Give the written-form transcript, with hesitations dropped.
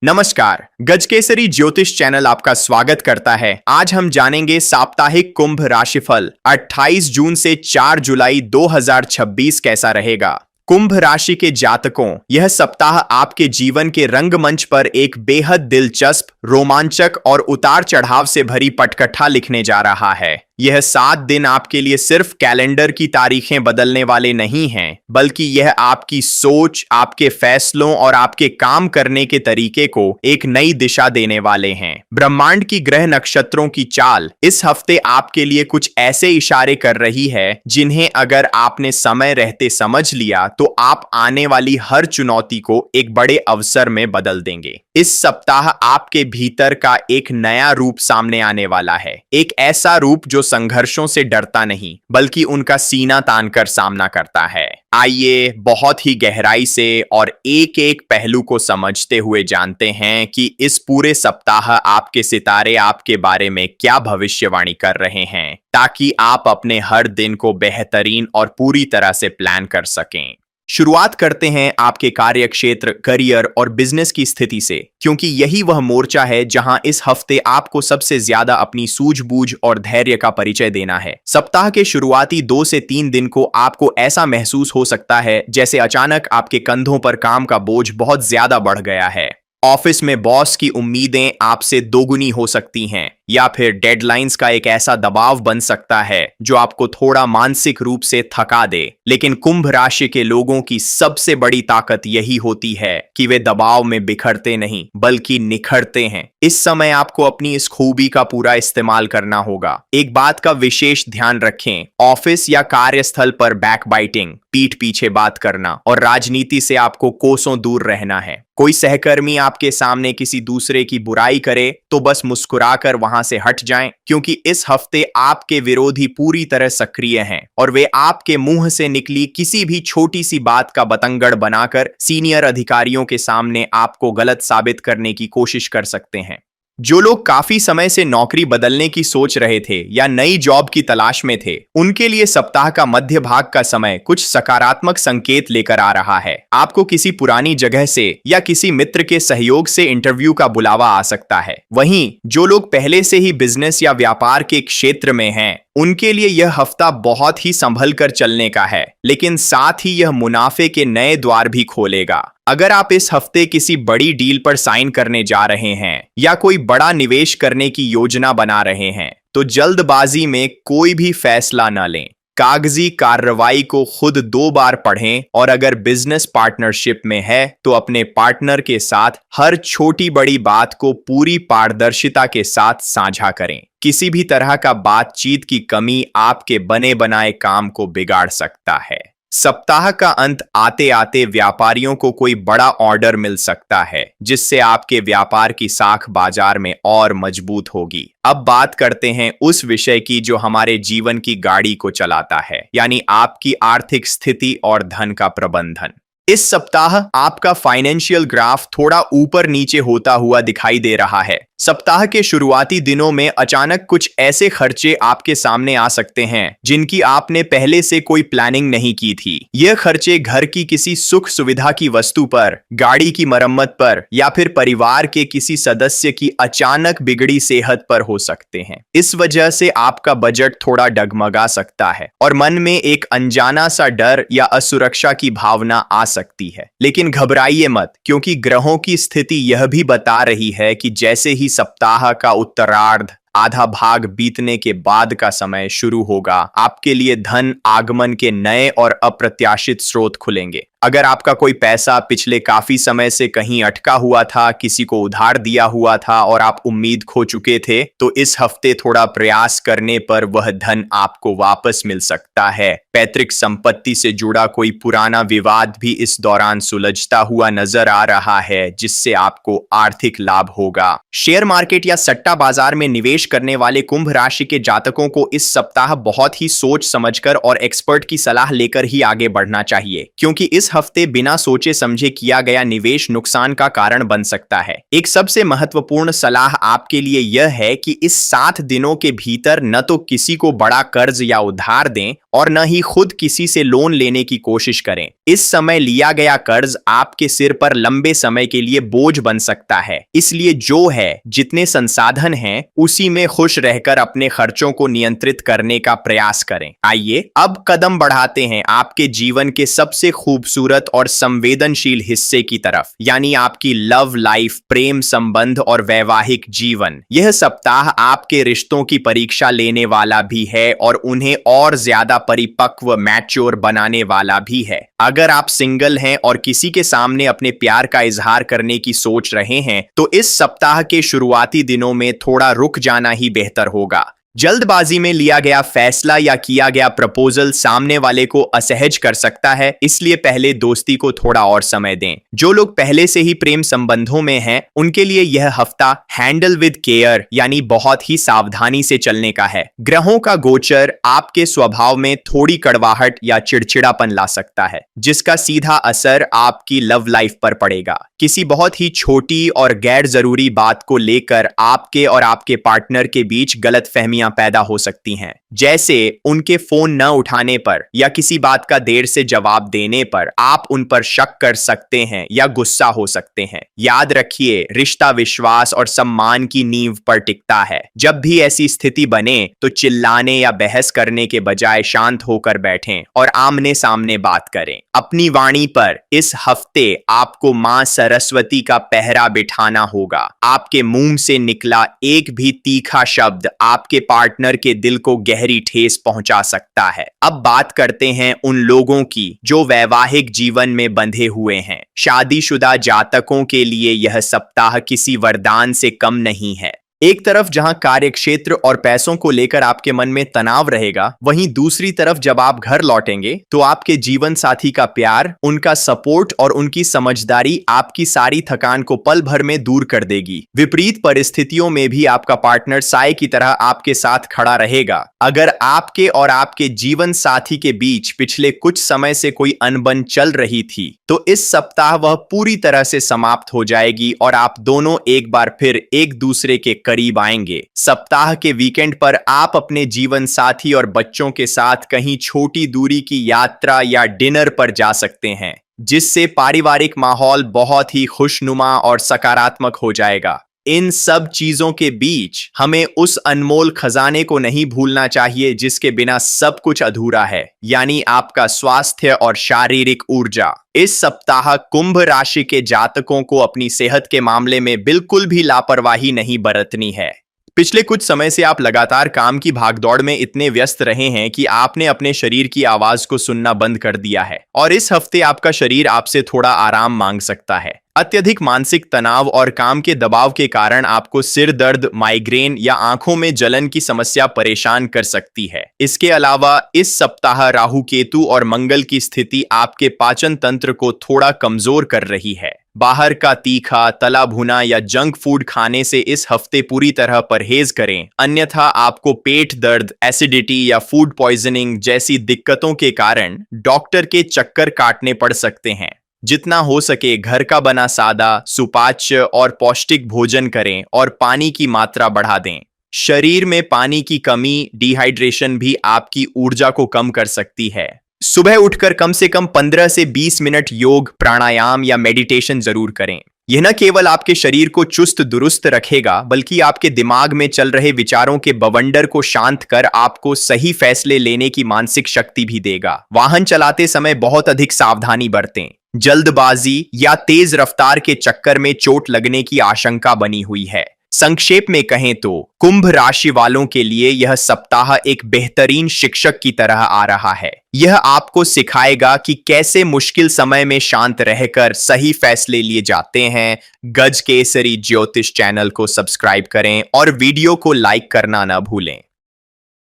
नमस्कार। गजकेसरी ज्योतिष चैनल आपका स्वागत करता है। आज हम जानेंगे साप्ताहिक कुंभ राशिफल 28 जून से 4 जुलाई 2026 कैसा रहेगा। कुंभ राशि के जातकों, यह सप्ताह आपके जीवन के रंगमंच पर एक बेहद दिलचस्प, रोमांचक और उतार चढ़ाव से भरी पटकथा लिखने जा रहा है। यह 7 दिन आपके लिए सिर्फ कैलेंडर की तारीखें बदलने वाले नहीं हैं, बल्कि यह आपकी सोच, आपके फैसलों और आपके काम करने के तरीके को एक नई दिशा देने वाले हैं। ब्रह्मांड की ग्रह नक्षत्रों की चाल इस हफ्ते आपके लिए कुछ ऐसे इशारे कर रही है जिन्हें अगर आपने समय रहते समझ लिया तो आप आने वाली हर चुनौती को एक बड़े अवसर में बदल देंगे। इस सप्ताह आपके भीतर का एक नया रूप सामने आने वाला है, एक ऐसा रूप जो संघर्षों से डरता नहीं बल्कि उनका सीना तानकर सामना करता है। आइए बहुत ही गहराई से और एक एक पहलू को समझते हुए जानते हैं कि इस पूरे सप्ताह आपके सितारे आपके बारे में क्या भविष्यवाणी कर रहे हैं, ताकि आप अपने हर दिन को बेहतरीन और पूरी तरह से प्लान कर सकें। शुरुआत करते हैं आपके कार्य क्षेत्र, करियर और बिजनेस की स्थिति से, क्योंकि यही वह मोर्चा है जहां इस हफ्ते आपको सबसे ज्यादा अपनी सूझबूझ और धैर्य का परिचय देना है। सप्ताह के शुरुआती 2 से 3 दिन को आपको ऐसा महसूस हो सकता है जैसे अचानक आपके कंधों पर काम का बोझ बहुत ज्यादा बढ़ गया है। ऑफिस में बॉस की उम्मीदें आपसे दोगुनी हो सकती हैं, या फिर डेडलाइंस का एक ऐसा दबाव बन सकता है जो आपको थोड़ा मानसिक रूप से थका दे। लेकिन कुंभ राशि के लोगों की सबसे बड़ी ताकत यही होती है कि वे दबाव में बिखरते नहीं बल्कि निखरते हैं। इस समय आपको अपनी इस खूबी का पूरा इस्तेमाल करना होगा। एक बात का विशेष ध्यान रखें, ऑफिस या कार्यस्थल पर बैकबाइटिंग, पीठ पीछे बात करना और राजनीति से आपको कोसों दूर रहना है। कोई सहकर्मी आपके सामने किसी दूसरे की बुराई करे तो बस मुस्कुराकर वहां से हट जाएं, क्योंकि इस हफ्ते आपके विरोधी पूरी तरह सक्रिय हैं और वे आपके मुंह से निकली किसी भी छोटी सी बात का बतंगड़ बनाकर सीनियर अधिकारियों के सामने आपको गलत साबित करने की कोशिश कर सकते हैं। जो लोग काफी समय से नौकरी बदलने की सोच रहे थे या नई जॉब की तलाश में थे, उनके लिए सप्ताह का मध्य भाग का समय कुछ सकारात्मक संकेत लेकर आ रहा है। आपको किसी पुरानी जगह से या किसी मित्र के सहयोग से इंटरव्यू का बुलावा आ सकता है। वहीं जो लोग पहले से ही बिजनेस या व्यापार के क्षेत्र में हैं, उनके लिए यह हफ्ता बहुत ही संभल कर चलने का है, लेकिन साथ ही यह मुनाफे के नए द्वार भी खोलेगा। अगर आप इस हफ्ते किसी बड़ी डील पर साइन करने जा रहे हैं या कोई बड़ा निवेश करने की योजना बना रहे हैं, तो जल्दबाजी में कोई भी फैसला न लें। कागजी कार्रवाई को खुद 2 बार पढ़ें और अगर बिजनेस पार्टनरशिप में है तो अपने पार्टनर के साथ हर छोटी बड़ी बात को पूरी पारदर्शिता के साथ साझा करें। किसी भी तरह का बातचीत की कमी आपके बने बनाए काम को बिगाड़ सकता है। सप्ताह का अंत आते आते व्यापारियों को कोई बड़ा ऑर्डर मिल सकता है, जिससे आपके व्यापार की साख बाजार में और मजबूत होगी। अब बात करते हैं उस विषय की जो हमारे जीवन की गाड़ी को चलाता है, यानी आपकी आर्थिक स्थिति और धन का प्रबंधन। इस सप्ताह आपका फाइनेंशियल ग्राफ थोड़ा ऊपर नीचे होता हुआ दिखाई दे रहा है। सप्ताह के शुरुआती दिनों में अचानक कुछ ऐसे खर्चे आपके सामने आ सकते हैं जिनकी आपने पहले से कोई प्लानिंग नहीं की थी। यह खर्चे घर की किसी सुख सुविधा की वस्तु पर, गाड़ी की मरम्मत पर या फिर परिवार के किसी सदस्य की अचानक बिगड़ी सेहत पर हो सकते हैं। इस वजह से आपका बजट थोड़ा डगमगा सकता है और मन में एक अनजाना सा डर या असुरक्षा की भावना आ सकती है। लेकिन घबराइए मत, क्योंकि ग्रहों की स्थिति यह भी बता रही है कि जैसे ही सप्ताह का उत्तरार्ध, आधा भाग बीतने के बाद का समय शुरू होगा, आपके लिए धन आगमन के नए और अप्रत्याशित स्रोत खुलेंगे। अगर आपका कोई पैसा पिछले काफी समय से कहीं अटका हुआ था, किसी को उधार दिया हुआ था और आप उम्मीद खो चुके थे, तो इस हफ्ते थोड़ा प्रयास करने पर वह धन आपको वापस मिल सकता है। पैतृक संपत्ति से जुड़ा कोई पुराना विवाद भी इस दौरान सुलझता हुआ नजर आ रहा है, जिससे आपको आर्थिक लाभ होगा। शेयर मार्केट या सट्टा बाजार में निवेश करने वाले कुंभ राशि के जातकों को इस सप्ताह बहुत ही सोच समझकर और एक्सपर्ट की सलाह लेकर ही आगे बढ़ना चाहिए, क्योंकि इस हफ्ते बिना सोचे समझे किया गया निवेश नुकसान का कारण बन सकता है। एक सबसे महत्वपूर्ण सलाह आपके लिए यह है कि इस 7 दिनों के भीतर न तो किसी को बड़ा कर्ज या उधार दें और न ही खुद किसी से लोन लेने की कोशिश करें। इस समय लिया गया कर्ज आपके सिर पर लंबे समय के लिए बोझ बन सकता है, इसलिए जो है, जितने संसाधन हैं, उसी में खुश रहकर अपने खर्चों को नियंत्रित करने का प्रयास करें। आइए अब कदम बढ़ाते हैं आपके जीवन के सबसे खूबसूरत और संवेदनशील हिस्से की तरफ, यानी आपकी लव लाइफ, प्रेम संबंध और वैवाहिक जीवन। यह सप्ताह आपके रिश्तों की परीक्षा लेने वाला भी है और उन्हें और ज्यादा परिपक्व, मैच्योर बनाने वाला भी है। अगर आप सिंगल हैं और किसी के सामने अपने प्यार का इजहार करने की सोच रहे हैं, तो इस सप्ताह के शुरुआती दिनों में थोड़ा रुक जाना ही बेहतर होगा। जल्दबाजी में लिया गया फैसला या किया गया प्रपोजल सामने वाले को असहज कर सकता है, इसलिए पहले दोस्ती को थोड़ा और समय दें। जो लोग पहले से ही प्रेम संबंधों में हैं, उनके लिए यह हफ्ता हैंडल विद केयर यानी बहुत ही सावधानी से चलने का है। ग्रहों का गोचर आपके स्वभाव में थोड़ी कड़वाहट या चिड़चिड़ापन ला सकता है, जिसका सीधा असर आपकी लव लाइफ पर पड़ेगा। किसी बहुत ही छोटी और गैर जरूरी बात को लेकर आपके और आपके पार्टनर के बीच गलतफहमियां पैदा हो सकती हैं, जैसे उनके फोन न उठाने पर या किसी बात का देर से जवाब देने पर आप उन पर शक कर सकते हैं या गुस्सा हो सकते हैं। याद रखिए, रिश्ता विश्वास और सम्मान की नींव पर टिकता है। जब भी ऐसी स्थिति बने तो चिल्लाने या बहस करने के बजाय शांत होकर बैठें और आमने सामने बात करें। अपनी वाणी पर इस हफ्ते आपको मां सरस्वती का पहरा बिठाना होगा। आपके मुंह से निकला एक भी तीखा शब्द आपके पार्टनर के दिल को गहरी ठेस पहुंचा सकता है। अब बात करते हैं उन लोगों की जो वैवाहिक जीवन में बंधे हुए हैं। शादीशुदा जातकों के लिए यह सप्ताह किसी वरदान से कम नहीं है। एक तरफ जहां कार्यक्षेत्र और पैसों को लेकर आपके मन में तनाव रहेगा, वहीं दूसरी तरफ जब आप घर लौटेंगे तो आपके जीवन साथी का प्यार, उनका सपोर्ट और उनकी समझदारी आपकी सारी थकान को पल भर में दूर कर देगी। विपरीत परिस्थितियों में भी आपका पार्टनर साए की तरह आपके साथ खड़ा रहेगा। अगर आपके और आपके जीवन साथी के बीच पिछले कुछ समय से कोई अनबन चल रही थी, तो इस सप्ताह वह पूरी तरह से समाप्त हो जाएगी और आप दोनों एक बार फिर एक दूसरे के करीब आएंगे। सप्ताह के वीकेंड पर आप अपने जीवन साथी और बच्चों के साथ कहीं छोटी दूरी की यात्रा या डिनर पर जा सकते हैं, जिससे पारिवारिक माहौल बहुत ही खुशनुमा और सकारात्मक हो जाएगा। इन सब चीजों के बीच हमें उस अनमोल खजाने को नहीं भूलना चाहिए जिसके बिना सब कुछ अधूरा है, यानी आपका स्वास्थ्य और शारीरिक ऊर्जा। इस सप्ताह कुंभ राशि के जातकों को अपनी सेहत के मामले में बिल्कुल भी लापरवाही नहीं बरतनी है। पिछले कुछ समय से आप लगातार काम की भागदौड़ में इतने व्यस्त रहे हैं कि आपने अपने शरीर की आवाज को सुनना बंद कर दिया है, और इस हफ्ते आपका शरीर आपसे थोड़ा आराम मांग सकता है। अत्यधिक मानसिक तनाव और काम के दबाव के कारण आपको सिर दर्द, माइग्रेन या आंखों में जलन की समस्या परेशान कर सकती है। इसके अलावा इस सप्ताह राहु, केतु और मंगल की स्थिति आपके पाचन तंत्र को थोड़ा कमजोर कर रही है। बाहर का तीखा, तला भुना या जंक फूड खाने से इस हफ्ते पूरी तरह परहेज करें, अन्यथा आपको पेट दर्द, एसिडिटी या फूड पॉइजनिंग जैसी दिक्कतों के कारण डॉक्टर के चक्कर काटने पड़ सकते हैं। जितना हो सके घर का बना सादा, सुपाच्य और पौष्टिक भोजन करें और पानी की मात्रा बढ़ा दें। शरीर में पानी की कमी, डिहाइड्रेशन भी आपकी ऊर्जा को कम कर सकती है। सुबह उठकर कम से कम 15 से 20 मिनट योग, प्राणायाम या मेडिटेशन जरूर करें। यह न केवल आपके शरीर को चुस्त दुरुस्त रखेगा, बल्कि आपके दिमाग में चल रहे विचारों के बवंडर को शांत कर आपको सही फैसले लेने की मानसिक शक्ति भी देगा। वाहन चलाते समय बहुत अधिक सावधानी बरतें। जल्दबाजी या तेज रफ्तार के चक्कर में चोट लगने की आशंका बनी हुई है। संक्षेप में कहें तो कुंभ राशि वालों के लिए यह सप्ताह एक बेहतरीन शिक्षक की तरह आ रहा है। यह आपको सिखाएगा कि कैसे मुश्किल समय में शांत रहकर सही फैसले लिए जाते हैं। गज केसरी ज्योतिष चैनल को सब्सक्राइब करें और वीडियो को लाइक करना न भूलें।